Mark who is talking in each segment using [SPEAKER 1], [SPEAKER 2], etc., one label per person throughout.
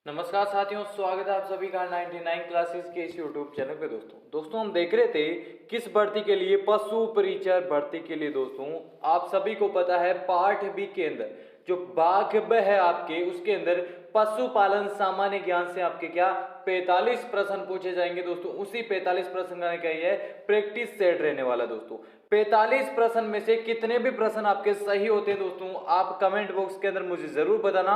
[SPEAKER 1] नमस्कार साथियों, स्वागत है आप सभी का 99 क्लासेस के इस यूट्यूब चैनल पे। दोस्तों हम देख रहे थे किस भर्ती के लिए, पशु परिचर भर्ती के लिए। दोस्तों आप सभी को पता है पार्ट बी के अंदर जो भाग ब है आपके, उसके अंदर पशुपालन सामान्य ज्ञान से आपके क्या 45 प्रश्न पूछे जाएंगे। दोस्तों उसी 45 प्रश्न का क्या है प्रैक्टिस सेट रहने वाला। दोस्तों 45 प्रश्न में से कितने भी प्रश्न आपके सही होते हैं दोस्तों, आप कमेंट बॉक्स के अंदर मुझे जरूर बताना।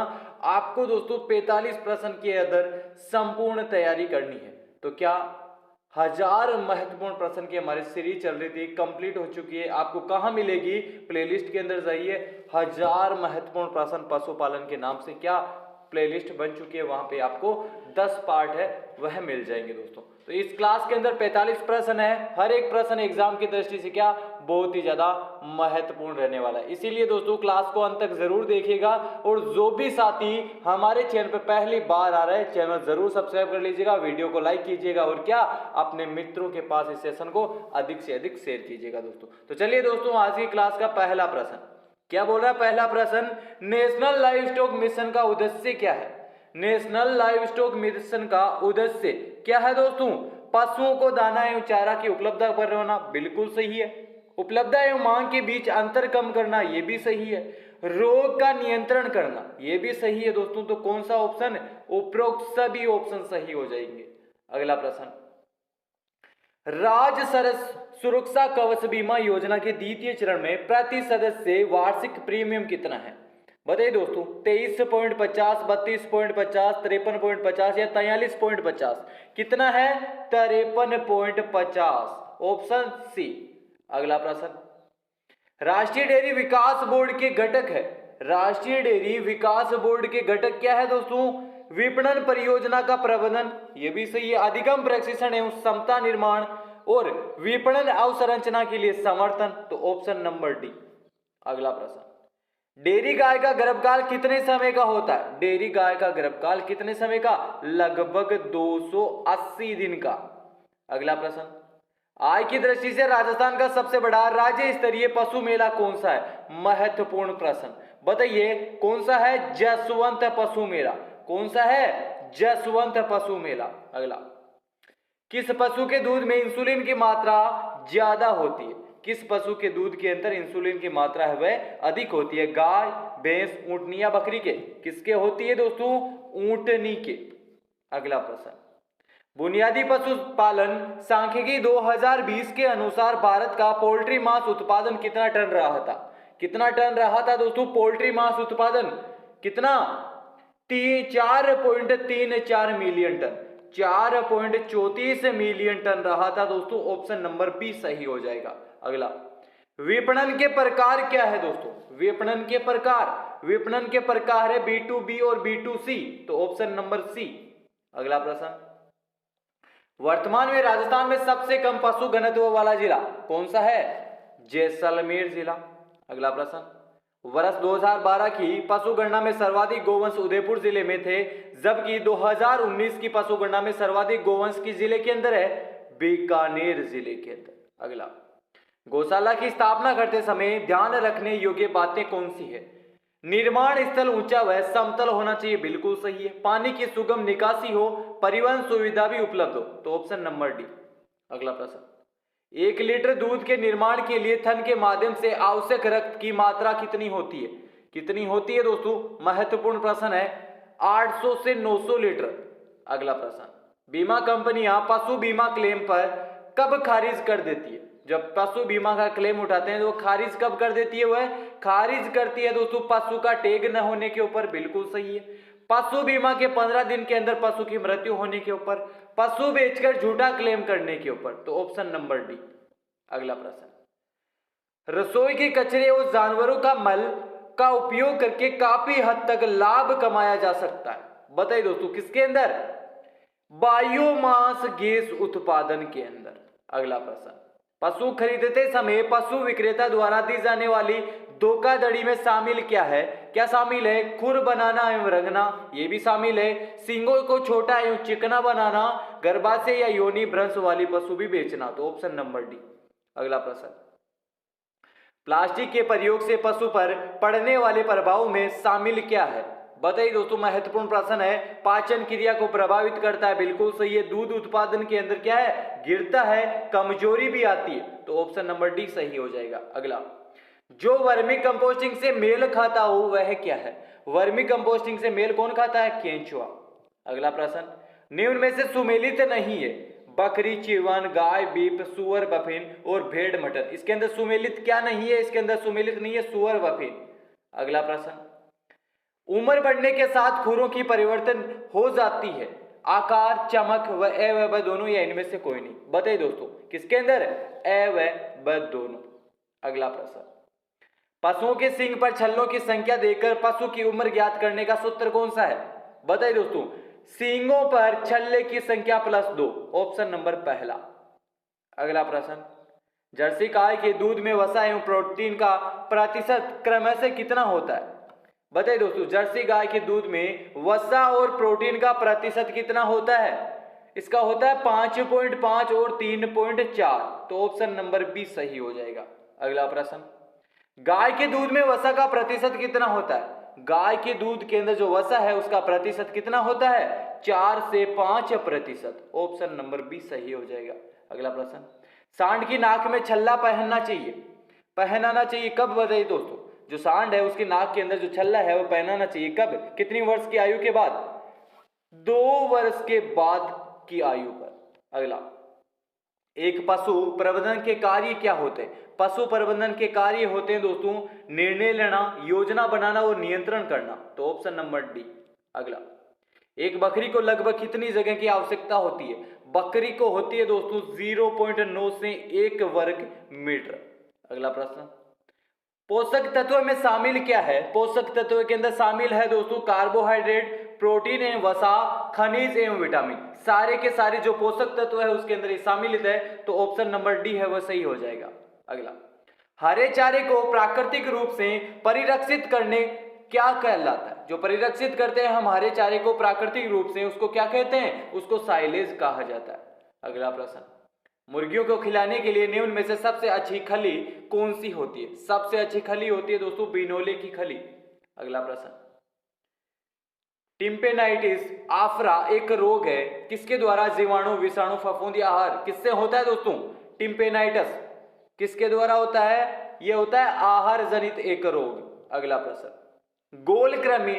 [SPEAKER 1] आपको दोस्तों 45 प्रश्न के अंदर संपूर्ण तैयारी करनी है। तो क्या 1000 महत्वपूर्ण प्रश्न की हमारी सीरीज चल रही थी, कंप्लीट हो चुकी है। आपको कहां मिलेगी? प्लेलिस्ट के अंदर जाइए, 1000 महत्वपूर्ण प्रश्न पशुपालन के नाम से क्या प्लेलिस्ट बन चुकी है, वहां पे आपको 10 पार्ट है वह मिल जाएंगे। दोस्तों तो इस क्लास के अंदर 45 प्रश्न है, हर एक प्रश्न एग्जाम की दृष्टि से क्या बहुत ही ज्यादा महत्वपूर्ण रहने वाला है। इसीलिए दोस्तों क्लास को अंत तक जरूर देखिएगा, और जो भी साथी हमारे चैनल पर पहली बार आ रहे हैं, चैनल जरूर सब्सक्राइब कर लीजिएगा, वीडियो को लाइक कीजिएगा, और क्या अपने मित्रों के पास इस सेशन को अधिक से अधिक शेयर कीजिएगा। दोस्तों तो चलिए दोस्तों, आज की क्लास का पहला प्रश्न क्या बोल रहा है? पहला प्रश्न, नेशनल लाइव स्टॉक मिशन का उद्देश्य क्या है? नेशनल लाइव स्टॉक मिशन का उद्देश्य क्या है? दोस्तों पशुओं को दाना एवं चारा की उपलब्धता करवाना, बिल्कुल सही है। उपलब्धता एवं मांग के बीच अंतर कम करना, यह भी सही है। रोग का नियंत्रण करना, यह भी सही है। दोस्तों तो कौन सा ऑप्शन? उपरोक्त सभी ऑप्शन सही हो जाएंगे। अगला प्रश्न, राज्य सरस सुरक्षा कवच बीमा योजना के द्वितीय चरण में प्रति सदस्य वार्षिक प्रीमियम कितना है? बताइए दोस्तों, 23.50, 32.50, 53.50 या 43.50? कितना है? 53.50, ऑप्शन सी। अगला प्रश्न, राष्ट्रीय डेयरी विकास बोर्ड के घटक है। राष्ट्रीय डेयरी विकास बोर्ड के घटक क्या है? दोस्तों विपणन परियोजना का प्रबंधन, यह भी सही है। अधिगम प्रशिक्षण एवं क्षमता निर्माण और विपणन अवसंरचना के लिए समर्थन, तो ऑप्शन नंबर डी। अगला प्रश्न, डेयरी गाय का गर्भकाल कितने समय का होता है? डेयरी गाय का गर्भकाल कितने समय का? लगभग 280 दिन का। अगला प्रश्न, आय की दृष्टि से राजस्थान का सबसे बड़ा राज्य स्तरीय पशु मेला कौन सा है? महत्वपूर्ण प्रश्न, बताइए कौन सा है? जसवंत पशु मेला। कौन सा है? जसवंत पशु मेला। अगला, किस पशु के दूध में इंसुलिन की मात्रा ज्यादा होती है? किस पशु के दूध के अंदर इंसुलिन की मात्रा है वह अधिक होती है? गाय, भैंस, ऊंटनी या बकरी के? किसके होती है दोस्तों? ऊंटनी के। अगला प्रश्न, बुनियादी पशुपालन सांख्यिकी 2020 के अनुसार भारत का पोल्ट्री मांस उत्पादन कितना टन रहा था? कितना टन रहा था दोस्तों पोल्ट्री मांस उत्पादन? कितना? 4.34 मिलियन टन। 4.34 मिलियन टन रहा था दोस्तों, ऑप्शन नंबर बी सही हो जाएगा। अगला, विपणन के प्रकार क्या है? दोस्तों विपणन के प्रकार, विपणन के प्रकार है B2B और B2C, तो ऑप्शन नंबर सी। अगला प्रश्न, वर्तमान में राजस्थान में सबसे कम पशु घनत्व वाला जिला कौन सा है? जैसलमेर जिला। अगला प्रश्न, वर्ष 2012 की पशु गणना में सर्वाधिक गोवंश उदयपुर जिले में थे, जबकि 2019 की पशु गणना में सर्वाधिक गोवंश किस जिले के अंदर है? बीकानेर जिले के अंदर। अगला, गौशाला की स्थापना करते समय ध्यान रखने योग्य बातें कौन सी है? निर्माण स्थल ऊंचा व समतल होना चाहिए, बिल्कुल सही है। पानी की सुगम निकासी हो, परिवहन सुविधा भी उपलब्ध हो, तो ऑप्शन नंबर डी। अगला प्रश्न, 1 लीटर दूध के निर्माण के लिए थन के माध्यम से आवश्यक रक्त की मात्रा कितनी होती है? कितनी होती है दोस्तों? महत्वपूर्ण प्रश्न है, 800 से 900 लीटर। अगला प्रश्न, बीमा कंपनियां पशु बीमा क्लेम पर कब खारिज कर देती है? जब पशु बीमा का क्लेम उठाते हैं तो खारिज कब कर देती है? वह खारिज करती है दोस्तों पशु का टैग न होने के ऊपर, बिल्कुल सही है। पशु बीमा के 15 दिन के अंदर पशु की मृत्यु होने के ऊपर, पशु बेचकर झूठा क्लेम करने के ऊपर, तो ऑप्शन नंबर डी। अगला प्रश्न, रसोई के कचरे और जानवरों का मल का उपयोग करके काफी हद तक लाभ कमाया जा सकता है। बताइए दोस्तों किसके अंदर? बायोमास गैस उत्पादन के अंदर। अगला प्रश्न, पशु खरीदते समय पशु विक्रेता द्वारा दी जाने वाली धोखाधड़ी में शामिल क्या है? क्या शामिल है? खुर बनाना एवं रंगना, ये भी शामिल है। सींगों को छोटा एवं चिकना बनाना, गर्भाशय या योनि भ्रंश वाली पशु भी बेचना, तो ऑप्शन नंबर डी। अगला प्रश्न, प्लास्टिक के प्रयोग से पशु पर पड़ने वाले प्रभाव में शामिल क्या है? बताइए दोस्तों, महत्वपूर्ण प्रश्न है। पाचन क्रिया को प्रभावित करता है, बिल्कुल सही है। दूध उत्पादन के अंदर क्या है, गिरता है, कमजोरी भी आती है, तो ऑप्शन नंबर डी सही हो जाएगा। अगला, जो वर्मी कंपोस्टिंग से मेल खाता हो वह क्या है? वर्मी कंपोस्टिंग से मेल कौन खाता है? केंचुआ। अगला प्रश्न, निम्न में से सुमेलित नहीं है? बकरी, चिवन, गाय, बीफ, सुअर, बफेन और भेड़, मटन। इसके अंदर सुमेलित क्या नहीं है? इसके अंदर सुमेलित नहीं है सुअर, बफेन। अगला प्रश्न, उम्र बढ़ने के साथ खुरों की परिवर्तन हो जाती है, आकार, चमक व ए व ब दोनों, या इनमें से कोई नहीं? बताइए दोस्तों, किसके अंदर? ए व ब दोनों। अगला प्रश्न, पशुओं के सींग पर छल्लों की संख्या देकर पशु की उम्र ज्ञात करने का सूत्र कौन सा है? बताइए दोस्तों, सींगों पर छल्ले की संख्या +2, ऑप्शन नंबर पहला। अगला प्रश्न, जर्सी गाय के दूध में वसा एवं प्रोटीन का प्रतिशत क्रमशः कितना होता है? बताइए दोस्तों, जर्सी गाय के दूध में वसा और प्रोटीन का प्रतिशत कितना होता है? इसका होता है 5.5 और 3.4, तो ऑप्शन नंबर बी सही हो जाएगा। अगला प्रश्न, गाय के दूध में वसा का प्रतिशत कितना होता है? गाय के दूध के अंदर जो वसा है उसका प्रतिशत कितना होता है? 4 से 5%, ऑप्शन नंबर बी सही हो जाएगा। अगला प्रश्न, सांड की नाक में छल्ला पहनना चाहिए कब? बताइए दोस्तों, जो सांड है उसकी नाक के अंदर जो छल्ला है वो पहनाना चाहिए कब? कितनी वर्ष की आयु के बाद? 2 वर्ष के बाद की आयु पर। अगला, एक पशु प्रबंधन के कार्य क्या होते हैं? पशु प्रबंधन के कार्य होते हैं दोस्तों, निर्णय लेना, योजना बनाना और नियंत्रण करना, तो ऑप्शन नंबर डी। अगला, एक बकरी को लगभग कितनी जगह की आवश्यकता होती है? बकरी को होती है दोस्तों 0.9 से 1 वर्ग मीटर। अगला प्रश्न, पोषक तत्व में शामिल क्या है? पोषक तत्व के अंदर शामिल है दोस्तों कार्बोहाइड्रेट, प्रोटीन एवं वसा, खनिज एवं विटामिन। सारे के सारे जो पोषक तत्व है उसके अंदर शामिल है, तो ऑप्शन नंबर डी है वह सही हो जाएगा। अगला, हरे चारे को प्राकृतिक रूप से परिरक्षित करने क्या कहलाता है? जो परिरक्षित करते हैं हम हरे चारे को प्राकृतिक रूप से, उसको क्या कहते हैं? उसको साइलेज कहा जाता है। अगला प्रश्न, मुर्गियों को खिलाने के लिए निम्न में से सबसे अच्छी खली कौन सी होती है? सबसे अच्छी खली होती है दोस्तों बिनोले की खली। अगला प्रश्न, टिम्पेनाइटिस आफरा एक रोग है किसके द्वारा जीवाणु, विषाणु, फफूंदी, आहार किससे होता है दोस्तों? टिम्पेनाइटिस किसके द्वारा होता है? यह होता है आहार जनित एक रोग। अगला प्रश्न, गोलकृमि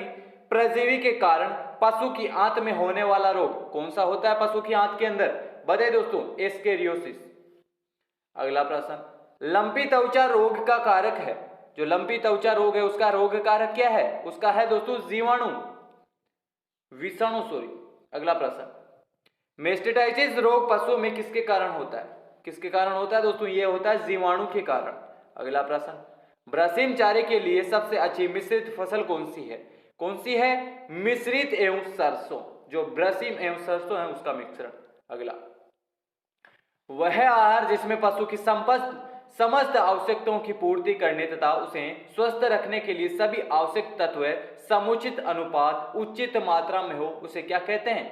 [SPEAKER 1] परजीवी के कारण पशु की आंत में होने वाला रोग कौन सा होता है? पशु की आंत के अंदर, बताइए दोस्तों, एस्केरियोसिस। अगला प्रश्न, लंपी त्वचा रोग का कारक है? जो लंपी त्वचा रोग है उसका रोग कारक क्या है? उसका है दोस्तों जीवाणु, विषाणु, सॉरी। अगला प्रश्न, मेस्टेटाइटिस रोग पशुओं में किसके कारण होता है? किसके कारण होता है दोस्तों? यह होता है जीवाणु के कारण। अगला प्रश्न, ब्रासीन चारे के लिए सबसे अच्छी मिश्रित फसल कौन सी है? कौन सी है? मिश्रित एवं सरसों, जो ब्रासीन एवं सरसों है उसका मिश्रण। अगला, वह आहार जिसमें पशु की समस्त आवश्यकताओं की पूर्ति करने तथा उसे स्वस्थ रखने के लिए सभी आवश्यक तत्व समुचित अनुपात, उचित मात्रा में हो, उसे क्या कहते हैं?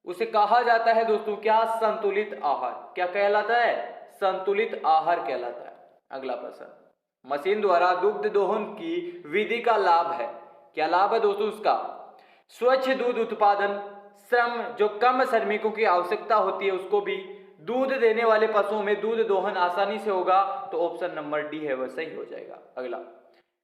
[SPEAKER 1] उसे कहा जाता है दोस्तों क्या? संतुलित आहार। क्या कहलाता है? संतुलित आहार कहलाता है। अगला प्रश्न, मशीन द्वारा दुग्ध दोहन की विधि का लाभ है? क्या लाभ है दोस्तों उसका? स्वच्छ दूध उत्पादन, श्रम, जो कम श्रमिकों की आवश्यकता होती है उसको भी, दूध देने वाले पशुओं में दूध दोहन आसानी से होगा, तो ऑप्शन नंबर डी है वह सही हो जाएगा। अगला,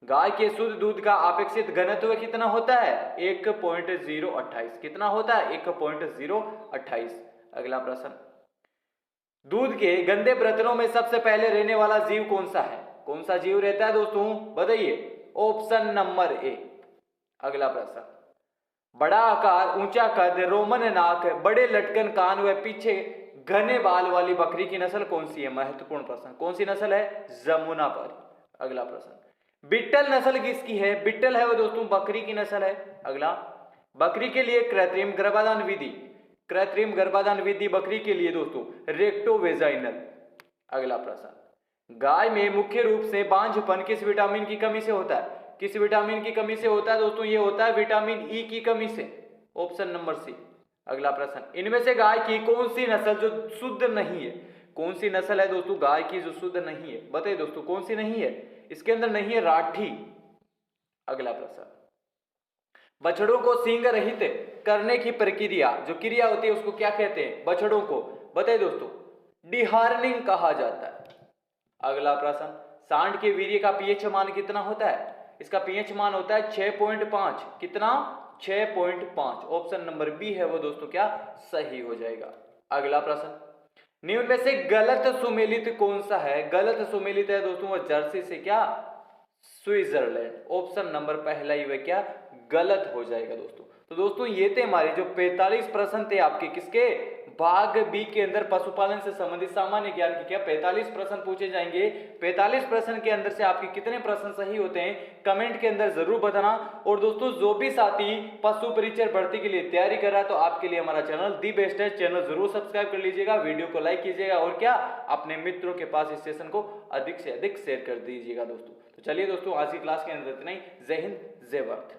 [SPEAKER 1] गाय के शुद्ध दूध का अपेक्षित घनत्व कितना होता है? 1.028। कितना होता है? 1.028। अगला प्रश्न, दूध के गंदे बर्तनों में सबसे पहले रहने वाला जीव कौन सा है? कौन सा जीव रहता है दोस्तों? बताइए, ऑप्शन नंबर ए। अगला प्रश्न, बड़ा आकार, ऊंचा कद, रोमन नाक, बड़े लटकन कान व पीछे घने बाल वाली बकरी की नस्ल कौन सी है? महत्वपूर्ण प्रश्न, कौन सी नस्ल है? जमुनापारी। अगला प्रश्न, बिट्टल नस्ल किसकी है? बिट्टल है वो दोस्तों बकरी की नस्ल है। अगला, बकरी के लिए कृत्रिम गर्भाधान विधि, कृत्रिम गर्भाधान विधि बकरी के लिए दोस्तों रेक्टोवेजाइनल। अगला प्रश्न, गाय में मुख्य रूप से बांझपन किस विटामिन की कमी से होता है? किस विटामिन की कमी से होता है दोस्तों? ये होता है विटामिन ई की कमी से, ऑप्शन नंबर सी। अगला प्रश्न, इनमें से गाय की कौन सी नस्ल जो शुद्ध नहीं है? कौन सी नस्ल है दोस्तों गाय की जो शुद्ध नहीं है? बताइए दोस्तों कौन सी नहीं है? इसके अंदर नहीं है राठी। अगला प्रश्न, बछड़ों को सींग रहित करने की प्रक्रिया, जो क्रिया होती है उसको क्या कहते हैं? बछड़ों को बताइए दोस्तों, डिहार्निंग कहा जाता है। अगला प्रश्न, सांड के वीर्य का पीएच मान कितना होता है? इसका पीएच मान होता है 6.5। कितना? 6.5। ऑप्शन नंबर बी है वो दोस्तों क्या सही हो जाएगा। अगला प्रश्न, निम्न में से गलत सुमेलित कौन सा है? गलत सुमेलित है दोस्तों वो जर्सी से क्या स्विट्जरलैंड। ऑप्शन नंबर पहला ही वह क्या गलत हो जाएगा दोस्तों। तो दोस्तों ये थे हमारे जो 45 प्रश्न थे आपके किसके भाग बी के अंदर पशुपालन से संबंधित सामान्य ज्ञान के क्या 45 प्रश्न पूछे जाएंगे। 45 प्रश्न के अंदर से आपके कितने प्रश्न सही होते हैं कमेंट के अंदर जरूर बताना। और दोस्तों जो भी साथी पशु परिचर भर्ती के लिए तैयारी कर रहा है तो आपके लिए हमारा चैनल दी बेस्ट है, चैनल जरूर सब्सक्राइब कर लीजिएगा, वीडियो को लाइक कीजिएगा और क्या अपने मित्रों के पास इस सेशन को अधिक से अधिक शेयर कर दीजिएगा दोस्तों। तो चलिए दोस्तों आज की क्लास के अंदर इतना ही। जय हिंद जय भारत।